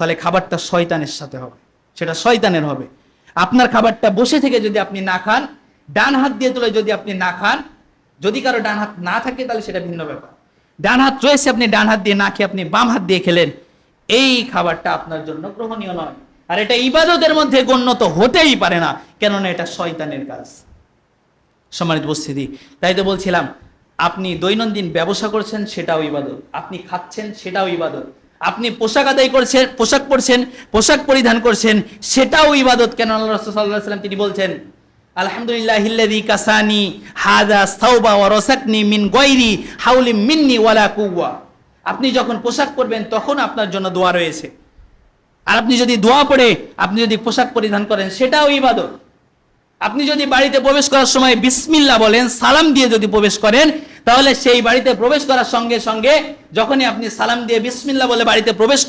তাহলে খাবারটা শয়তানের সাথে হবে, সেটা শয়তানের হবে। আপনার খাবারটা বসে থেকে যদি আপনি না খান, ডান হাত দিয়ে তুলে যদি আপনি না খান, যদি কারো ডান হাত না থাকে তাহলে সেটা ভিন্ন ব্যাপার। ডান হাত রয়েছে, আপনি ডান হাত দিয়ে না খেয়ে আপনি বাম হাত দিয়ে খেলেন, এই খাবারটা আপনার জন্য গ্রহণীয় নয়, আর এটা ইবাদতের মধ্যে গণ্যত হতেই পারে না, কেননা এটা শয়তানের কাজ। সম্মানিত উপস্থিতি, তাই তো বলছিলাম, আপনি দৈনন্দিন ব্যবসা করছেন সেটাও ইবাদত, আপনি খাচ্ছেন সেটাও ইবাদত, আপনি পোশাক আদায় করছেন, পোশাক পরছেন, পোশাক পরিধান করছেন, সেটাও ইবাদত। কেন আল্লাহ রাসূল সাল্লাল্লাহু আলাইহি ওয়াসাল্লাম তিনি বলছেন, আলহামদুলিল্লাহিল্লাযী কাসানি হাযা সাওবা ওয়া রাসাকনি মিন গায়রি হাওলিম মিন্নি ওয়ালা কুওয়া। আপনি যখন পোশাক পরবেন তখন আপনার জন্য দোয়া রয়েছে, আর আপনি যদি দোয়া পড়ে আপনি যদি পোশাক পরিধান করেন সেটাও ইবাদত। আপনি যদি বাড়িতে প্রবেশ করার সময় বিসমিল্লাহ বলেন, সালাম দিয়ে যদি প্রবেশ করেন, তাহলে সেই বাড়িতে প্রবেশ করার সঙ্গে সঙ্গে যখনই আপনি সালাম দিয়ে বিসমিল্লাহ বলে বাড়িতে প্রবেশ